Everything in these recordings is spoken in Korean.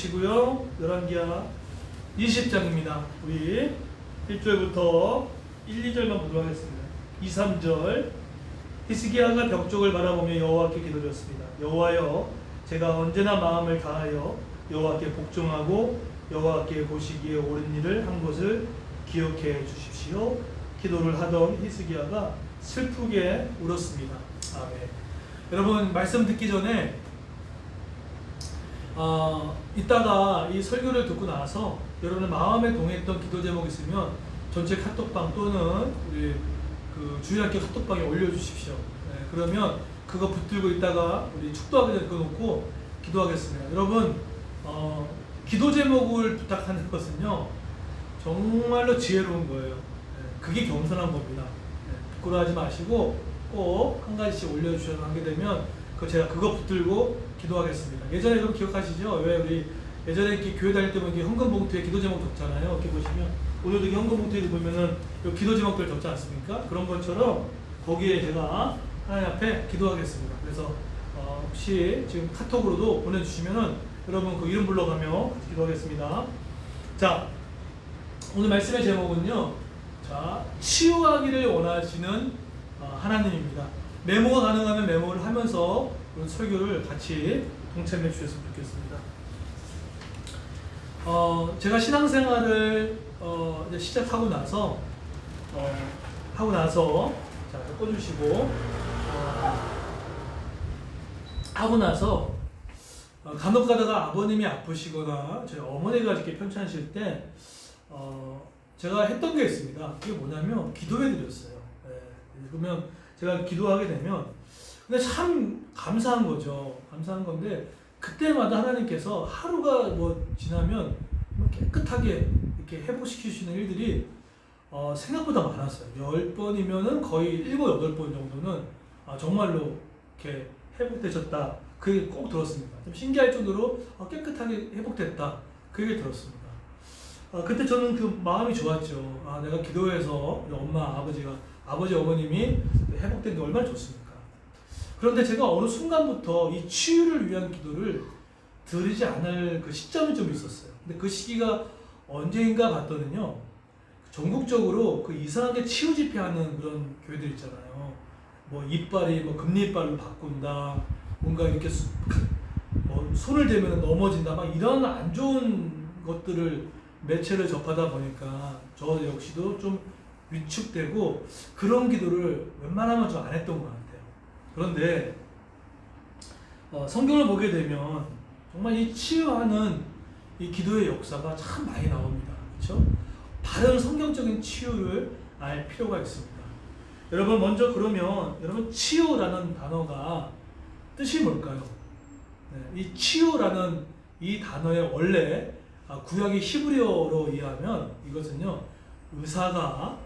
시고요. 열왕기하 20장입니다. 우리 1절부터 1, 2절만 보도록 하겠습니다. 2, 3절. 히스기야가 벽쪽을 바라보며 여호와께 기도드렸습니다. 여호와여, 제가 언제나 마음을 다하여 여호와께 복종하고 여호와께 보시기에 옳은 일을 한 것을 기억해 주십시오. 기도를 하던 히스기야가 슬프게 울었습니다. 아멘. 여러분, 말씀 듣기 전에 이따가 이 설교를 듣고 나서 여러분의 마음에 동했던 기도 제목 있으면 전체 카톡방 또는 우리 그 주일학교 카톡방에 올려주십시오. 네, 그러면 그거 붙들고 있다가 우리 축도하기 전에 그거 놓고 기도하겠습니다. 여러분, 기도 제목을 부탁하는 것은요 정말로 지혜로운 거예요. 네, 그게 겸손한 겁니다. 네, 부끄러워하지 마시고 꼭 한 가지씩 올려주셔서 하게 되면 제가 그거 붙들고 기도하겠습니다. 예전에 여러분 기억하시죠? 왜 우리 예전에 이렇게 교회 다닐 때면 이렇게 헌금 봉투에 기도 제목 적잖아요. 이렇게 보시면 오늘도 이 헌금 봉투에 보면은 이 기도 제목들 적지 않습니까? 그런 것처럼 거기에 제가 하나님 앞에 기도하겠습니다. 그래서 혹시 지금 카톡으로도 보내주시면은 여러분 그 이름 불러가며 기도하겠습니다. 자, 오늘 말씀의 제목은요. 자, 치유하기를 원하시는 하나님입니다. 메모가 가능하면 메모를 하면서 설교를 같이 동참해 주셨으면 좋겠습니다. 제가 신앙생활을 이제 시작하고 나서 자, 꺼주시고 하고 나서 간혹 가다가 아버님이 아프시거나 저희 어머니가 이렇게 편찮으실 때 제가 했던 게 있습니다. 그게 뭐냐면 기도해 드렸어요. 네. 그러면 제가 기도하게 되면 근데 참 감사한 거죠. 감사한 건데 그때마다 하나님께서 하루가 뭐 지나면 깨끗하게 이렇게 회복시키시는 일들이 생각보다 많았어요. 10번이면은 거의 7, 8번 정도는 정말로 이렇게 회복되셨다. 그 얘기 꼭 들었습니다. 좀 신기할 정도로 깨끗하게 회복됐다. 그 얘기 들었습니다. 그때 저는 그 마음이 좋았죠. 내가 기도해서 우리 엄마, 아버지, 어머님이 회복된 게 얼마나 좋습니까? 그런데 제가 어느 순간부터 이 치유를 위한 기도를 드리지 않을 그 시점이 좀 있었어요. 근데 그 시기가 언제인가 봤더니요. 전국적으로 그 이상하게 치유 집회하는 그런 교회들 있잖아요. 뭐 이빨이 뭐 금리이빨로 바꾼다. 뭔가 이렇게 뭐 손을 대면 넘어진다. 막 이런 안 좋은 것들을 매체를 접하다 보니까 저 역시도 좀 위축되고 그런 기도를 웬만하면 좀 안 했던 것 같아요. 그런데 성경을 보게 되면 정말 이 치유하는 이 기도의 역사가 참 많이 나옵니다. 그렇죠? 바른 성경적인 치유를 알 필요가 있습니다. 여러분 먼저 그러면 여러분 치유라는 단어가 뜻이 뭘까요? 네, 이 치유라는 이 단어의 원래 구약의 히브리어로 이해하면 이것은요 의사가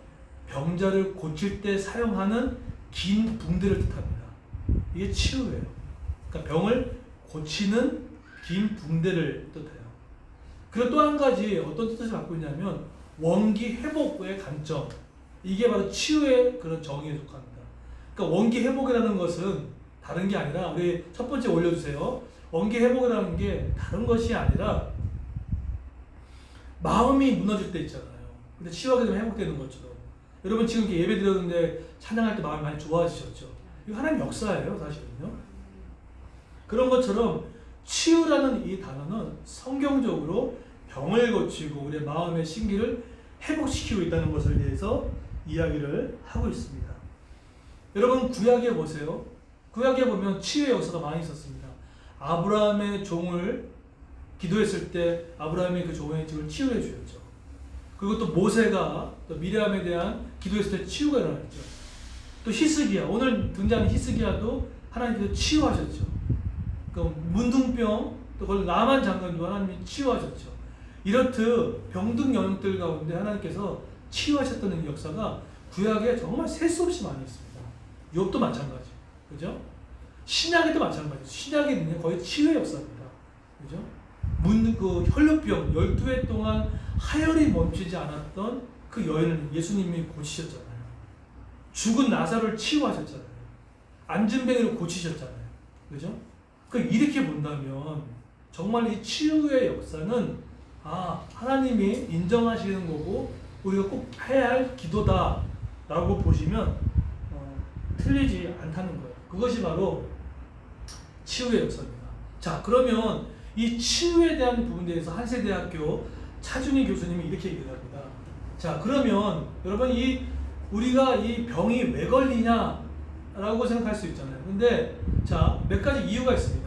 병자를 고칠 때 사용하는 긴 붕대를 뜻합니다. 이게 치유예요. 그러니까 병을 고치는 긴 붕대를 뜻해요. 그리고 또 한 가지 어떤 뜻을 갖고 있냐면 원기 회복의 관점. 이게 바로 치유의 그런 정의에 속합니다. 그러니까 원기 회복이라는 것은 다른 게 아니라 우리 첫 번째 올려주세요. 원기 회복이라는 게 다른 것이 아니라 마음이 무너질 때 있잖아요. 근데 치유하게 되면 회복되는 것처럼. 여러분 지금 이렇게 예배 드렸는데 찬양할 때 마음이 많이 좋아지셨죠? 이거 하나님 역사예요, 사실은요. 그런 것처럼 치유라는 이 단어는 성경적으로 병을 고치고 우리의 마음의 신기를 회복시키고 있다는 것을 대해서 이야기를 하고 있습니다. 여러분 구약에 보세요. 구약에 보면 치유의 역사가 많이 있었습니다. 아브라함의 종을 기도했을 때 아브라함의 그 종의 집을 치유해 주셨죠. 그리고 또 모세가 또 미리암에 대한 기도했을 때 치유가 일어났죠. 또 히스기야, 오늘 등장하는 히스기야도 하나님께서 치유하셨죠. 그 문둥병, 또 그걸 나만 장관도 하나님이 치유하셨죠. 이렇듯 병든 영역들 가운데 하나님께서 치유하셨다는 역사가 구약에 정말 셀 수 없이 많이 있습니다. 욥도 마찬가지, 그죠? 신약에도 마찬가지. 신약에는 거의 치유의 역사입니다, 그죠? 그 혈루병 12해 동안 하혈이 멈추지 않았던 그 여인을 예수님이 고치셨잖아요. 죽은 나사로를 치유하셨잖아요. 안진뱅이를 고치셨잖아요. 그죠? 그 이렇게 본다면 정말 이 치유의 역사는 하나님이 인정하시는 거고 우리가 꼭 해야 할 기도다라고 보시면 틀리지 않다는 거예요. 그것이 바로 치유의 역사입니다. 자, 그러면 이 치유에 대한 부분에 대해서 한세대학교 차준희 교수님이 이렇게 얘기를 합니다. 자, 그러면 여러분 우리가 이 병이 왜 걸리냐라고 생각할 수 있잖아요. 근데 자, 몇 가지 이유가 있습니다.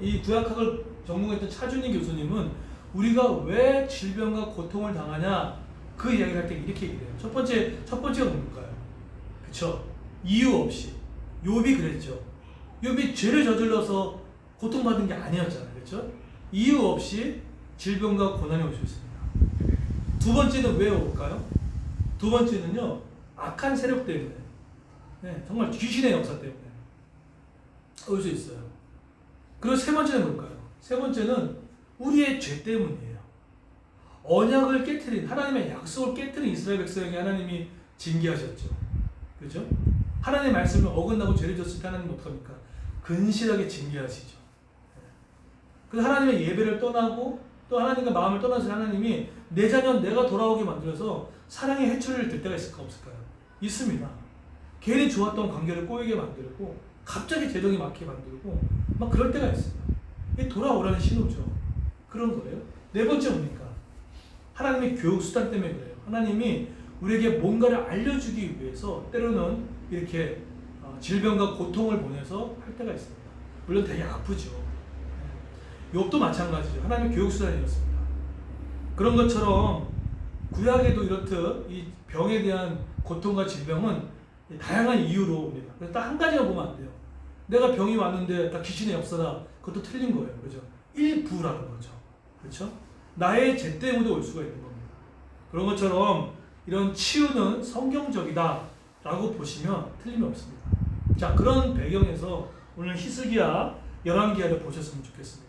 이 구약학을 전공했던 차준희 교수님은 우리가 왜 질병과 고통을 당하냐 그 이야기를 할 때 이렇게 얘기해요. 첫 번째가 뭘까요? 그쵸? 이유 없이. 욥이 그랬죠. 욥이 죄를 저질러서 고통받은 게 아니었잖아요. 그렇죠? 이유 없이 질병과 고난이 올 수 있습니다. 두 번째는 왜 올까요? 두 번째는요, 악한 세력 때문에, 정말 귀신의 역사 때문에 올 수 있어요. 그리고 세 번째는 뭘까요? 세 번째는 우리의 죄 때문이에요. 언약을 깨트린, 하나님의 약속을 깨트린 이스라엘 백성에게 하나님이 징계하셨죠. 그렇죠? 하나님의 말씀을 어긋나고 죄를 졌을 때 하나님은 어떡합니까? 근실하게 징계하시죠. 그래서 하나님의 예배를 떠나고 또 하나님과 마음을 떠나서 하나님이 내 자녀 내가 돌아오게 만들어서 사랑의 해초리를 들 때가 있을까 없을까요? 있습니다. 괜히 좋았던 관계를 꼬이게 만들고 갑자기 재정이 막히게 만들고 막 그럴 때가 있어요. 이게 돌아오라는 신호죠. 그런 거예요. 네 번째 뭡니까? 하나님의 교육 수단 때문에 그래요. 하나님이 우리에게 뭔가를 알려주기 위해서 때로는 이렇게 질병과 고통을 보내서 할 때가 있습니다. 물론 되게 아프죠. 욥도 마찬가지죠. 하나님의 교육 수단이었습니다. 그런 것처럼 구약에도 이렇듯 이 병에 대한 고통과 질병은 다양한 이유로 옵니다. 그래서 딱 한 가지만 보면 안 돼요. 내가 병이 왔는데 다 귀신의 역사다. 그것도 틀린 거예요. 그죠? 일부라는 거죠. 그렇죠? 나의 죄 때문에 올 수가 있는 겁니다. 그런 것처럼 이런 치유는 성경적이다 라고 보시면 틀림이 없습니다. 자, 그런 배경에서 오늘 히스기야 열왕기하를 보셨으면 좋겠습니다.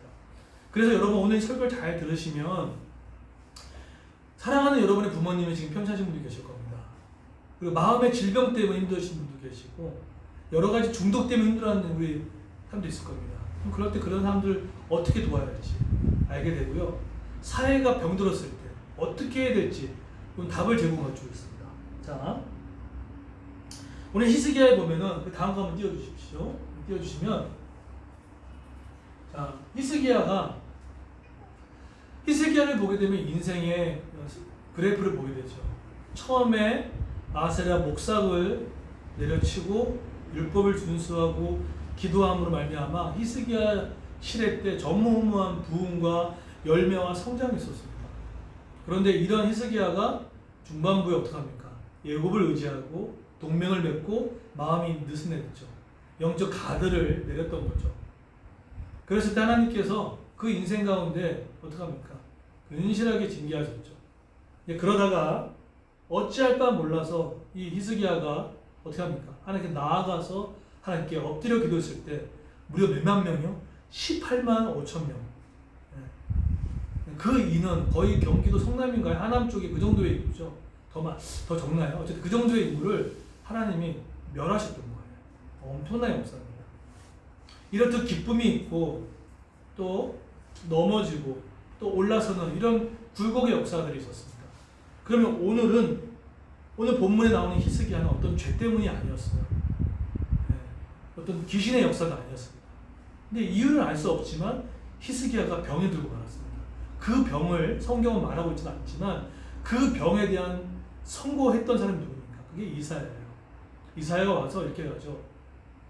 그래서 여러분 오늘 설교를 잘 들으시면 사랑하는 여러분의 부모님이 지금 편찮으신 분도 계실 겁니다. 그리고 마음의 질병 때문에 힘드신 분도 계시고 여러 가지 중독 때문에 힘들어하는 우리 사람도 있을 겁니다. 그럼 그럴 때 그런 사람들 어떻게 도와야 할지 알게 되고요. 사회가 병들었을 때 어떻게 해야 될지 답을 제공해 주겠습니다. 자, 오늘 히스기야에 보면은 그 다음 거 한번 띄워주십시오. 띄워주시면 자, 히스기야를 보게 되면 인생의 그래프를 보게 되죠. 처음에 아세라 목삭을 내려치고 율법을 준수하고 기도함으로 말미암아 히스기야 시대 때 전무후무한 부흥과 열매와 성장이 있었습니다. 그런데 이런 히스기야가 중반부에 어떡합니까? 예굽을 의지하고 동맹을 맺고 마음이 느슨해졌죠. 영적 가드를 내렸던 거죠. 그랬을 때 하나님께서 그 인생 가운데 어떡합니까? 근실하게 징계하셨죠. 그러다가 어찌할 바 몰라서 이 히스기야가 어떻게 합니까? 하나님께 나아가서 하나님께 엎드려 기도했을 때 무려 몇만 명이요? 18만 5천 명. 그 인원 거의 경기도 성남인가요? 하남 쪽에 그 정도의 인구죠. 더 적나요? 어쨌든 그 정도의 인구를 하나님이 멸하셨던 거예요. 엄청난 역사입니다. 이렇듯 기쁨이 있고 또 넘어지고 또 올라서는 이런 굴곡의 역사들이 있었습니다. 그러면 오늘 본문에 나오는 히스기야는 어떤 죄 때문이 아니었어요. 어떤 귀신의 역사가 아니었습니다. 근데 이유는 알 수 없지만 히스기야가 병에 들고 말았습니다. 그 병을 성경은 말하고 있지는 않지만 그 병에 대한 선고했던 사람이 누구입니까? 그게 이사야예요. 이사야가 와서 이렇게 하죠.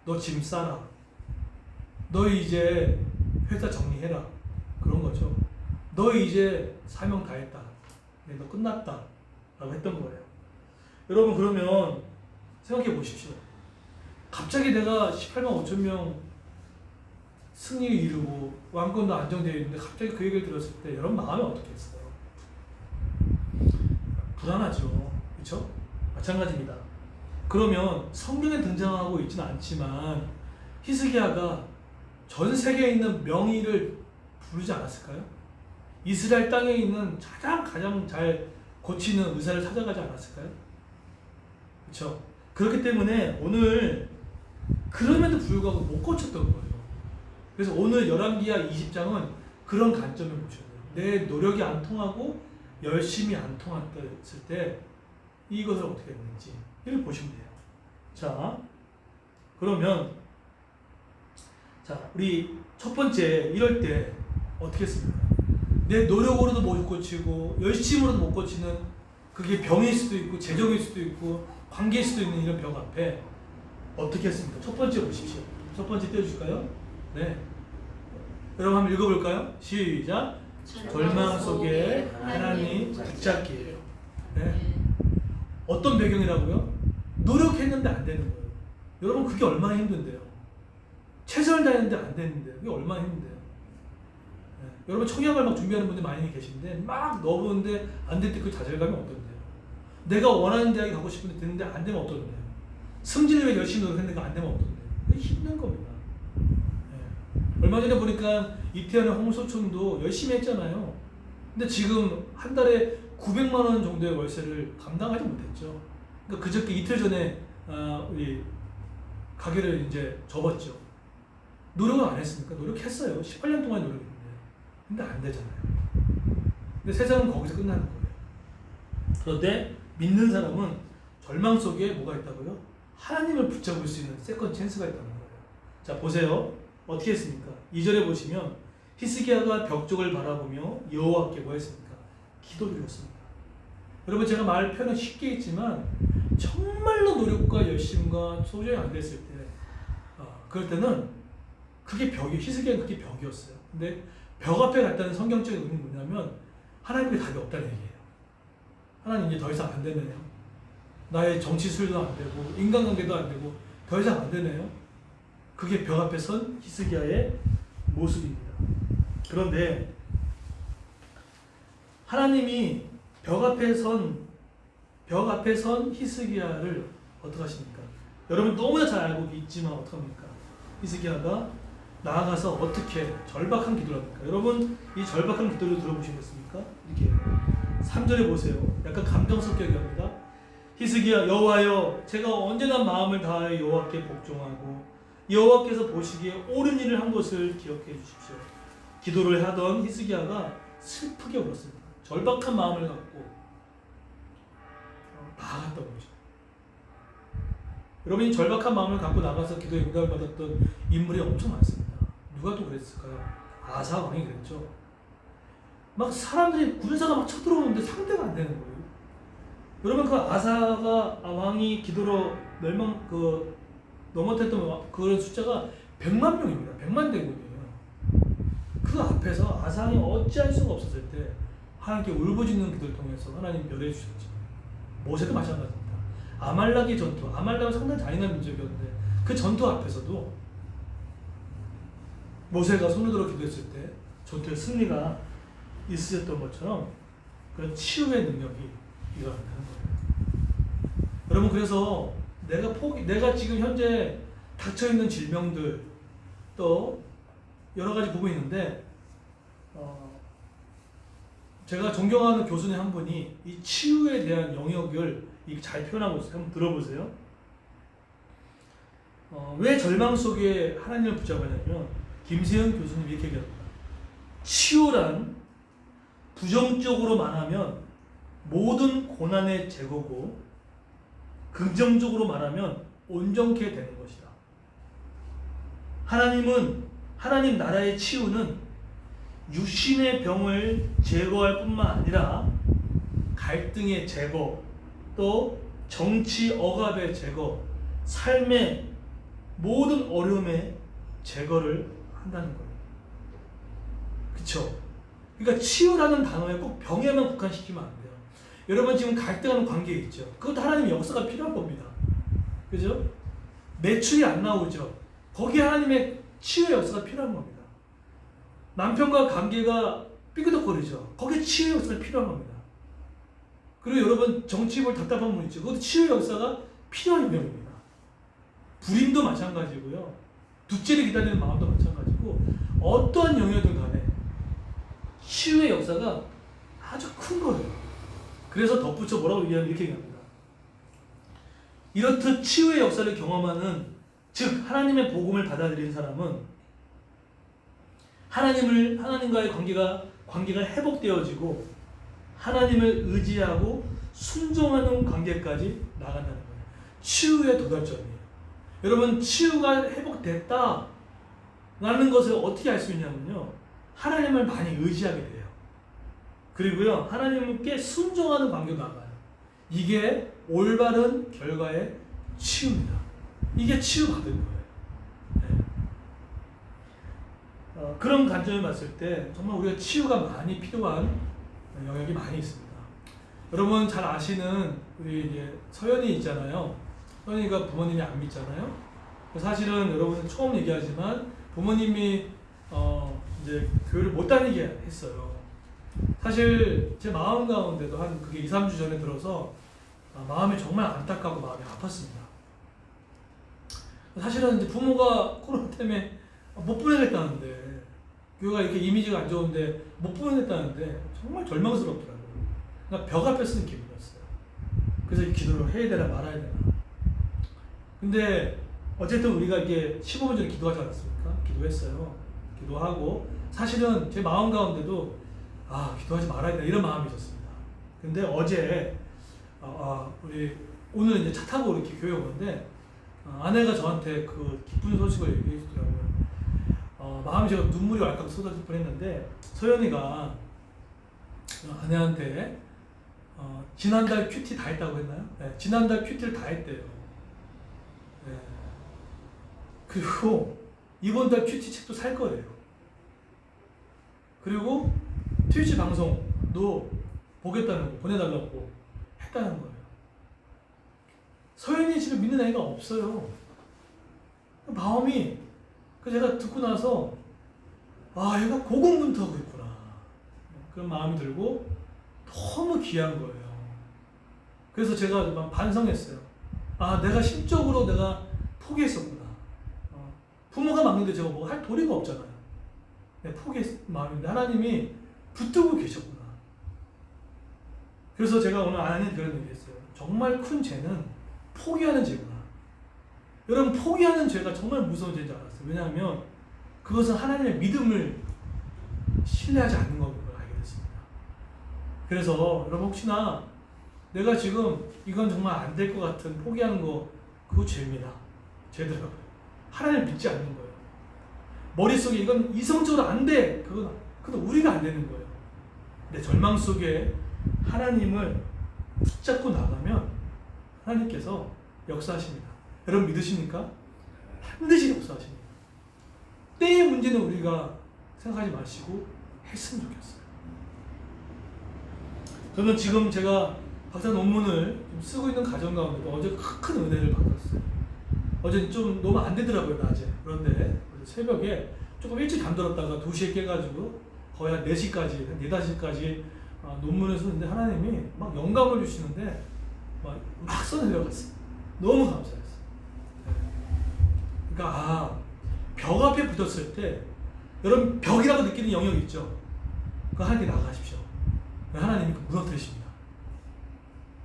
너 짐 싸라. 너 이제 회사 정리해라. 그런 거죠. 너 이제 사명 다 했다. 너 끝났다. 라고 했던 거예요. 여러분 그러면 생각해 보십시오. 갑자기 내가 18만 5천 명 승리를 이루고 왕권도 안정되어 있는데 갑자기 그 얘기를 들었을 때 여러분 마음이 어떻겠어요? 불안하죠. 그렇죠? 마찬가지입니다. 그러면 성경에 등장하고 있지는 않지만 히스기야가 전 세계에 있는 명의를 부르지 않았을까요? 이스라엘 땅에 있는 가장 잘 고치는 의사를 찾아가지 않았을까요? 그렇죠? 그렇기 때문에 오늘 그럼에도 불구하고 못 고쳤던 거예요. 그래서 오늘 열왕기하 20장은 그런 관점을 보셔야 돼요. 내 노력이 안 통하고 열심히 안 통했을 때 이것을 어떻게 했는지 이를 보시면 돼요. 자, 그러면 자, 우리 첫 번째 이럴 때 어떻게 했습니까? 내 노력으로도 못 고치고 열심으로도 못 고치는 그게 병일 수도 있고 재정일 수도 있고 관계일 수도 있는 이런 벽 앞에 어떻게 했습니까? 첫 번째 보십시오. 첫 번째 떼어줄까요? 네. 여러분 한번 읽어볼까요? 시작. 절망 속에 하나님 붙잡기예요. 네. 어떤 배경이라고요? 노력했는데 안 되는 거예요. 여러분 그게 얼마나 힘든데요. 최선을 다했는데 안 되는데 그게 얼마나 힘든데요. 네. 여러분 청약을 막 준비하는 분들 많이 계신데 막 넣어보는데 안 될 때 그 좌절감이 어떤데요. 내가 원하는 대학에 가고 싶은데 되는데 안 되면 어떤데요. 승진을 위해 열심히 노력했는데 안 되면 어떤데요. 그게 힘든 겁니다. 네. 얼마 전에 보니까 이태원의 홍소천도 열심히 했잖아요. 근데 지금 한 달에 900만 원 정도의 월세를 감당하지 못했죠. 그러니까 그저께 이틀 전에 우리 가게를 이제 접었죠. 노력을 안 했습니까? 노력했어요. 18년 동안 노력했는데. 근데 안 되잖아요. 근데 세상은 거기서 끝나는 거예요. 그런데 믿는 사람은 절망 속에 뭐가 있다고요? 하나님을 붙잡을 수 있는 세컨 찬스가 있다는 거예요. 자, 보세요. 어떻게 했습니까? 2절에 보시면 히스기야가 벽 쪽을 바라보며 여호와께 뭐 했습니까? 기도를 드렸습니다. 여러분 제가 말 표현은 쉽게 했지만 정말로 노력과 열심과 소정이 안 됐을 때 그럴 때는 그게 벽이 히스기야는 그게 벽이었어요. 근데 벽 앞에 갔다는 성경적인 의미는 뭐냐면 하나님께 답이 없다는 얘기예요. 하나님 이제 더 이상 안 되네요. 나의 정치 수요도 안 되고 인간관계도 안 되고 더 이상 안 되네요. 그게 벽 앞에 선 히스기야의 모습입니다. 그런데 하나님이 벽 앞에 선 히스기야를 어떻게 하십니까? 여러분 너무나 잘 알고 있지만 어떡합니까? 히스기야가 나아가서 어떻게 절박한 기도를 합니까? 여러분 이 절박한 기도를 들어보시겠습니까? 이렇게 3절에 보세요. 약간 감정 섞여 합니다. 히스기야 여호와여 제가 언제나 마음을 다하여 여호와께 복종하고 여호와께서 보시기에 옳은 일을 한 것을 기억해 주십시오. 기도를 하던 히스기야가 슬프게 울었습니다. 절박한 마음을 갖고 나아갔다고 그러죠. 여러분이 절박한 마음을 갖고 나가서 기도에 응답을 받았던 인물이 엄청 많습니다. 누가 또 그랬을까요? 아사 왕이 그랬죠. 막 사람들이 군사가 막 쳐들어오는데 상대가 안 되는 거예요. 여러분 그 아사가 왕이 기도로 넘어뜨렸던 그 숫자가 100만 명입니다. 100만 대군이에요. 그 앞에서 아상이 어찌할 수가 없었을 때 하나님께 울부짖는 기도를 통해서 하나님 멸해 주셨죠. 모세도 마찬가지입니다. 아말렉의 전투, 아말렉은 상당히 잔인한 민족이었는데 그 전투 앞에서도 모세가 손을 들어 기도했을 때 전투의 승리가 있으셨던 것처럼 그런 치유의 능력이 일어난다는 거예요. 여러분 그래서 내가 지금 현재 닥쳐 있는 질병들 또 여러 가지 부분이 있는데 제가 존경하는 교수님 한 분이 이 치유에 대한 영역을 잘 표현하고 있어요. 한번 들어보세요. 왜 절망 속에 하나님을 붙잡았냐면 김세현 교수님이 이렇게 얘기합니다. 치유란 부정적으로 말하면 모든 고난의 제거고 긍정적으로 말하면 온전케 되는 것이다. 하나님 나라의 치유는 육신의 병을 제거할 뿐만 아니라 갈등의 제거, 또 정치 억압의 제거, 삶의 모든 어려움의 제거를 한다는 거예요. 그쵸? 그러니까 치유라는 단어에 꼭 병에만 국한시키면 안 돼요. 여러분 지금 갈등하는 관계 있죠? 그것도 하나님의 역사가 필요한 겁니다. 그죠? 매출이 안 나오죠? 거기에 하나님의 치유의 역사가 필요한 겁니다. 남편과 관계가 삐그덕거리죠? 거기에 치유의 역사가 필요한 겁니다. 그리고 여러분 정치볼 답답한 분 있죠? 그것도 치유의 역사가 필요한 유형입니다. 불임도 마찬가지고요. 둘째를 기다리는 마음도 마찬가지고 어떠한 영역이든 간에 치유의 역사가 아주 큰 거예요. 그래서 덧붙여 뭐라고 얘기하면 이렇게 얘기합니다. 이렇듯 치유의 역사를 경험하는 즉 하나님의 복음을 받아들인 사람은 하나님과의 관계가 회복되어지고 하나님을 의지하고 순종하는 관계까지 나간다는 거예요. 치유의 도달점이에요. 여러분, 치유가 회복됐다 라는 것을 어떻게 알 수 있냐면요, 하나님을 많이 의지하게 돼요. 그리고요, 하나님께 순종하는 관계로 나가요. 이게 올바른 결과의 치유입니다. 이게 치유받은 거예요. 네. 그런 관점을 봤을 때 정말 우리가 치유가 많이 필요한 영역이 많이 있습니다. 여러분 잘 아시는 우리 이제 서연이 있잖아요. 서연이가 부모님이 안 믿잖아요. 사실은 여러분 처음 얘기하지만 부모님이 이제 교회를 못 다니게 했어요. 사실 제 마음 가운데도 한 그게 2, 3주 전에 들어서 마음이 정말 안타깝고 마음이 아팠습니다. 사실은 이제 부모가 코로나 때문에 못 보내겠다는데, 교회가 이렇게 이미지가 안 좋은데 못 보내겠다는데 정말 절망스럽더라고요. 그러니까 벽 앞에 서는 기분이었어요. 그래서 이 기도를 해야 되나 말아야 되나. 근데 어쨌든 우리가 이게 15분 전에 기도하지 않았습니까? 기도했어요. 기도하고 사실은 제 마음 가운데도 기도하지 말아야 되나 이런 마음이 있었습니다. 근데 어제 우리 오늘 이제 차 타고 이렇게 교회 오는데 아내가 저한테 그 기쁜 소식을 얘기해 주더라고요. 마음이 제가 눈물이 왈칵 쏟아질 뻔했는데, 서연이가 아내한테 지난달 큐티 다 했다고 했나요? 네, 지난달 큐티를 다 했대요. 네. 그리고 이번 달 큐티 책도 살 거예요. 그리고 트위치 방송도 보겠다는 거, 보내달라고 했다는 거예요. 서연이 집에 믿는 애가 없어요. 마음이, 제가 듣고 나서 얘가 고군분투하고 있구나 그런 마음이 들고 너무 귀한 거예요. 그래서 제가 막 반성했어요. 내가 심적으로 내가 포기했었구나. 부모가 막는데 제가 뭐 할 도리가 없잖아요. 내가 포기했 마음인데 하나님이 붙들고 계셨구나. 그래서 제가 오늘 아내한테 그런 얘기했어요. 정말 큰 죄는 포기하는 죄구나. 여러분, 포기하는 죄가 정말 무서운 죄인 줄 알았어요. 왜냐하면 그것은 하나님의 믿음을 신뢰하지 않는 걸 알게 됐습니다. 그래서 여러분, 혹시나 내가 지금 이건 정말 안 될 것 같은 포기하는 거, 그거 죄입니다. 죄더라고요. 하나님을 믿지 않는 거예요. 머릿속에 이건 이성적으로 안 돼. 그건 우리가 안 되는 거예요. 내 절망 속에 하나님을 붙잡고 나가면 하나님께서 역사하십니다. 여러분 믿으십니까? 반드시 역사하십니다. 때의 문제는 우리가 생각하지 마시고 했으면 좋겠어요. 저는 지금 제가 박사 논문을 쓰고 있는 과정 가운데도 어제 큰 은혜를 받았어요. 어제 좀 너무 안 되더라고요, 낮에. 그런데 새벽에 조금 일찍 잠들었다가 2시에 깨가지고 거의 한 4시까지, 한 4, 5시까지 논문을 쓰는데 하나님이 막 영감을 주시는데 막 써내려갔어요. 너무 감사했어요. 그러니까 벽 앞에 붙었을 때 여러분 벽이라고 느끼는 영역 있죠? 그 하나님께 나가십시오. 하나님이 무너뜨리십니다.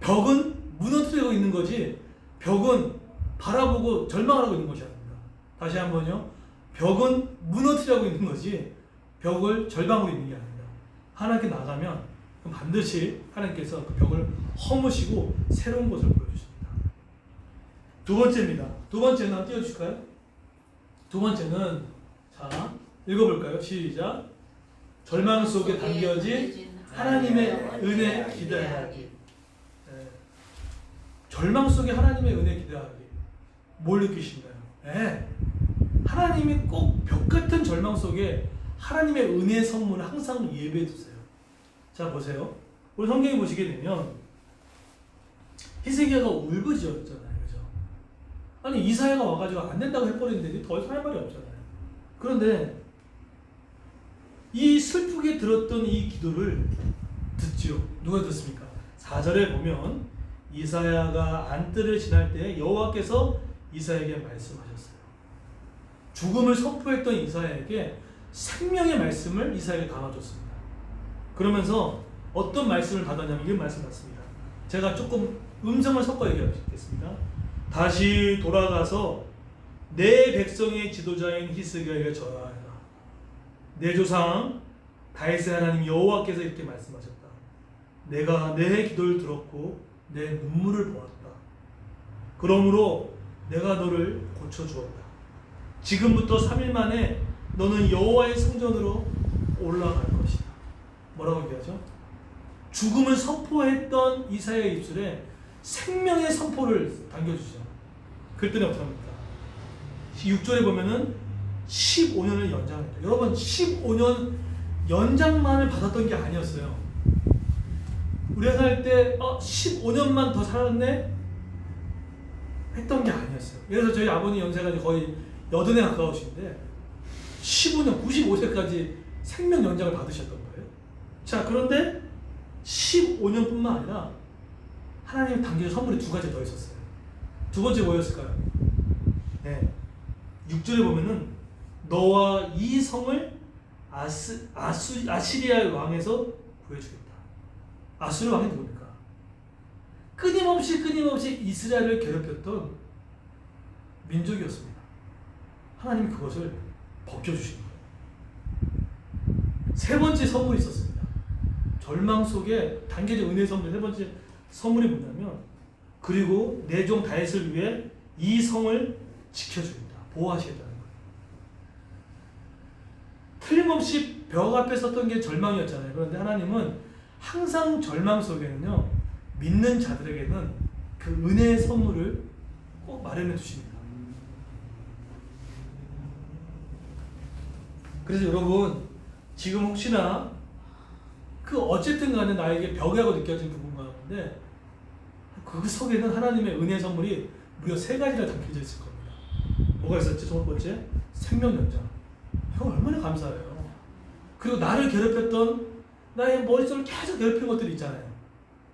벽은 무너뜨리고 있는 거지 벽은 바라보고 절망하고 있는 것이 아닙니다. 다시 한번요. 벽은 무너뜨리고 있는 거지 벽을 절망하고 있는 게 아닙니다. 하나님께 나가면 반드시 하나님께서 그 벽을 허무시고 새로운 것을 보여주십니다. 두 번째입니다. 두 번째는 한번 띄워주실까요? 두 번째는 자 읽어볼까요? 시작. 절망 속에 담겨진 하나님의 은혜 기대하기. 네. 절망 속에 하나님의 은혜 기대하기. 뭘 느끼신가요? 네. 하나님이 꼭 벽 같은 절망 속에 하나님의 은혜의 선물을 항상 예배해 두세요. 자 보세요. 우리 성경에 보시게 되면 히스기야가 울부짖었잖아요. 그죠? 아니 이사야가 와가지고 안 된다고 해버리는데 더 이상 할 말이 없잖아요. 그런데 이 슬프게 들었던 이 기도를 듣지요. 누가 듣습니까? 4절에 보면 이사야가 안뜰을 지날 때 여호와께서 이사야에게 말씀하셨어요. 죽음을 선포했던 이사야에게 생명의 말씀을 이사야에게 담아줬습니다. 그러면서 어떤 말씀을 받았냐면 이런 말씀 받습니다. 제가 조금 음성을 섞어 얘기하겠습니다. 다시 돌아가서 내 백성의 지도자인 히스기야에게 전하라. 내 조상 다윗의 하나님 여호와께서 이렇게 말씀하셨다. 내가 내 기도를 들었고 내 눈물을 보았다. 그러므로 내가 너를 고쳐주었다. 지금부터 3일 만에 너는 여호와의 성전으로 올라갈 것이다. 뭐라고 얘기하죠? 죽음을 선포했던 이사야의 입술에 생명의 선포를 당겨주죠. 그랬더니 어떻게 합니까? 6절에 보면은 15년을 연장했다. 여러분 15년 연장만을 받았던 게 아니었어요. 우리가 살 때 15년만 더 살았네? 했던 게 아니었어요. 그래서 저희 아버님 연세가 거의 80에 가까우신데 15년, 95세까지 생명 연장을 받으셨던 거예요. 자, 그런데 15년뿐만 아니라 하나님이 당겨준 선물이 두 가지 더 있었어요. 두 번째 뭐였을까요? 네, 6절에 보면은 너와 이 성을 아시리아 왕에서 구해주겠다. 아수르 왕이 누굽니까? 끊임없이 이스라엘을 괴롭혔던 민족이었습니다. 하나님이 그것을 벗겨주신 거예요. 세 번째 선물이 있었습니다. 절망 속에 당겨진 은혜의 선물 세 번째 선물이 뭐냐면 그리고 내 종 다윗을 위해 이 성을 지켜주겠다. 보호하시겠다는 거예요. 틀림없이 벽 앞에 섰던 게 절망이었잖아요. 그런데 하나님은 항상 절망 속에는요, 믿는 자들에게는 그 은혜의 선물을 꼭 마련해 주십니다. 그래서 여러분, 지금 혹시나 그 어쨌든 간에 나에게 벽이라고 느껴진 부분 가운데 그 속에는 하나님의 은혜 선물이 무려 3가지나 담겨져 있을 겁니다. 뭐가 있었지? 첫 번째, 생명 연장. 형 얼마나 감사해요. 그리고 나를 괴롭혔던 나의 머릿속을 계속 괴롭힌 것들이 있잖아요.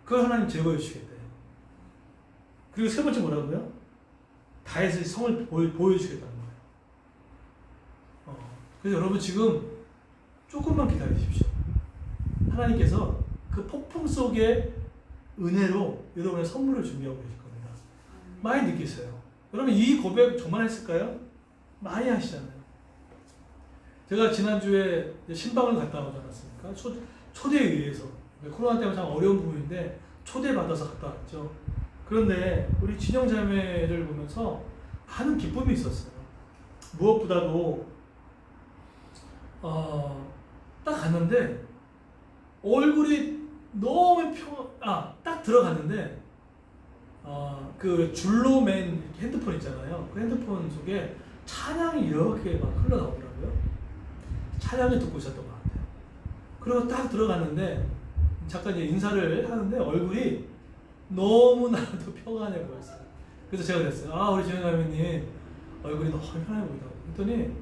그걸 하나님 제거해 주시겠대요. 그리고 세 번째 뭐라고요? 다윗의 성을 보여주시겠다는 거예요. 그래서 여러분 지금 조금만 기다리십시오. 하나님께서 그 폭풍 속의 은혜로 여러분의 선물을 준비하고 계실 겁니다. 많이 느끼세요. 여러분 이 고백 정말 했을까요? 많이 하시잖아요. 제가 지난주에 신방을 갔다 오지 않았습니까? 초대에 의해서 코로나 때문에 참 어려운 부분인데 초대받아서 갔다 왔죠. 그런데 우리 진영 자매를 보면서 많은 기쁨이 있었어요. 무엇보다도 딱 갔는데 얼굴이 너무 딱 들어갔는데 그 줄로 맨 핸드폰 있잖아요. 그 핸드폰 속에 찬양이 이렇게 막 흘러나오더라고요. 찬양을 듣고 있었던 것 같아요. 그리고 딱 들어갔는데 잠깐 이제 인사를 하는데 얼굴이 너무나도 평안해 보였어요. 그래서 제가 그랬어요. 우리 진영자매님 얼굴이 너무 편해 보인다고. 그랬더니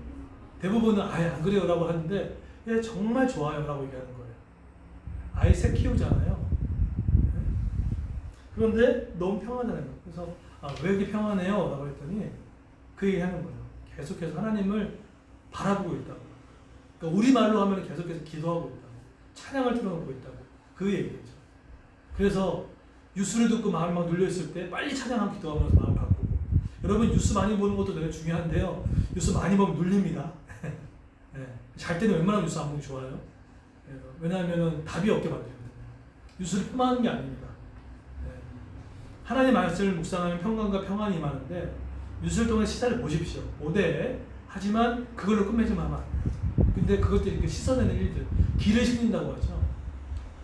대부분은 아예 안 그래요 라고 하는데 예, 정말 좋아요 라고 얘기하는 거예요. 아이 새 키우잖아요. 그런데 너무 평안하잖아요. 그래서 왜 이렇게 평안해요? 라고 했더니 그 얘기 하는 거예요. 계속해서 하나님을 바라보고 있다고. 그러니까 우리말로 하면 계속해서 기도하고 있다고. 찬양을 틀어놓고 있다고. 그 얘기죠. 그래서 뉴스를 듣고 마음이 막 눌려있을 때 빨리 찬양하고 기도하면서 마음을 바꾸고. 여러분 뉴스 많이 보는 것도 되게 중요한데요. 뉴스 많이 보면 눌립니다. 네. 잘 때는 웬만하면 뉴스 안 보기 좋아요. 왜냐하면 답이 없게 만들거든요. 뉴스를 폄하하는 게 아닙니다. 하나님의 말씀을 묵상하면 평강과 평안이 임하는데 뉴스를 통해 시사를 보십시오. 5대 하지만 그걸로 끝맺으면 하면 안 돼요. 근데 그것들이 이렇게 씻어내는 일들, 기를 씻는다고 하죠.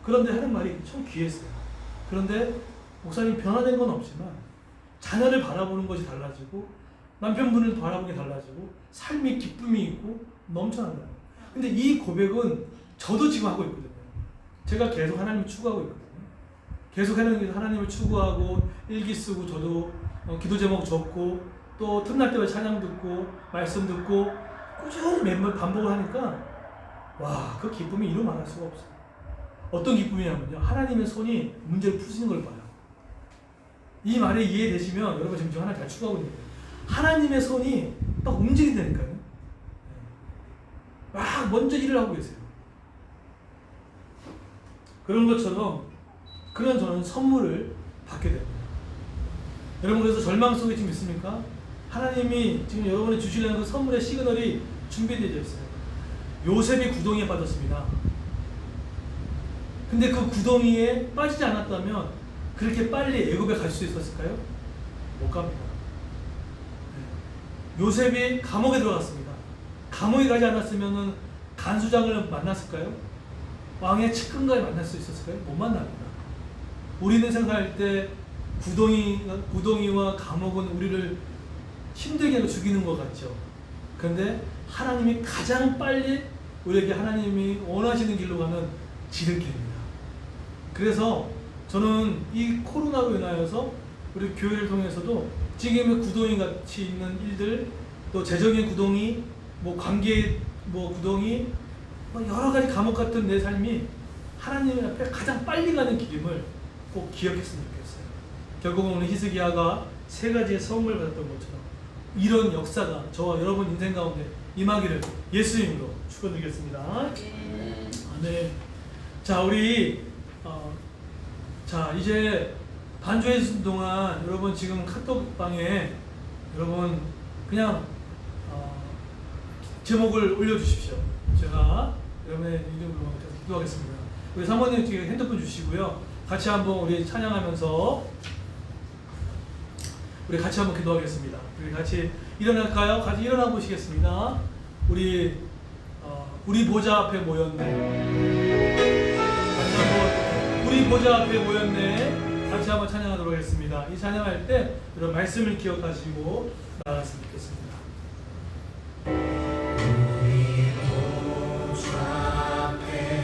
그런데 하는 말이 참 귀했어요. 그런데 목사님 변화된 건 없지만 자녀를 바라보는 것이 달라지고 남편분을 바라보는 게 달라지고 삶이 기쁨이 있고 넘쳐난다. 근데 이 고백은 저도 지금 하고 있거든요. 제가 계속 하나님을 추구하고 있거든요. 계속 하나님을 추구하고 일기 쓰고 저도 기도 제목 적고 또 틈날 때마다 찬양 듣고 말씀 듣고 꾸준히 매번 반복을 하니까 와, 그 기쁨이 이루 말할 수가 없어요. 어떤 기쁨이냐면요, 하나님의 손이 문제를 푸시는 걸 봐요. 이 말이 이해되시면 여러분 지금 하나 잘 추구하고 있는 거예요. 하나님의 손이 막 움직인다니까요. 막 먼저 일을 하고 계세요. 그런 것처럼 그런 저는 선물을 받게 됩니다. 여러분 그래서 절망 속에 지금 있습니까? 하나님이 지금 여러분이 주시려는 그 선물의 시그널이 준비되어 있어요. 요셉이 구덩이에 빠졌습니다. 근데 그 구덩이에 빠지지 않았다면 그렇게 빨리 애굽에 갈 수 있었을까요? 못 갑니다. 요셉이 감옥에 들어갔습니다. 감옥에 가지 않았으면 간수장을 만났을까요? 왕의 측근가에 만날 수 있었을까요? 못 만납니다. 우리는 생각할 때 구덩이와 감옥은 우리를 힘들게 하고 죽이는 것 같죠. 그런데 하나님이 가장 빨리 우리에게 하나님이 원하시는 길로 가는 지름길입니다. 그래서 저는 이 코로나로 인하여서 우리 교회를 통해서도 지금의 구덩이 같이 있는 일들, 또 재정의 구덩이, 뭐 관계 구덩이, 여러 가지 감옥 같은 내 삶이 하나님 앞에 가장 빨리 가는 길임을 꼭 기억했으면 좋겠어요. 결국은 오늘 히스기야가 3가지의 성을 받았던 것처럼 이런 역사가 저와 여러분 인생 가운데 임하기를 예수 이름으로 축원드리겠습니다. 아멘. 자, 우리 자, 이제 반주해 주신 동안 여러분 지금 카톡방에 여러분 그냥 제목을 올려주십시오. 제가 여러분의 이름으로 기도하겠습니다. 우리 사모님 지금 핸드폰 주시고요. 같이 한번 우리 찬양하면서 우리 같이 한번 기도하겠습니다. 우리 같이 일어날까요? 같이 일어나 보시겠습니다. 우리 보좌 앞에 모였네. 같이 한번 우리 보좌 앞에 모였네. 같이 한번 찬양하도록 하겠습니다. 이 찬양할 때 여러분 말씀을 기억하시고 나갔으면 좋겠습니다.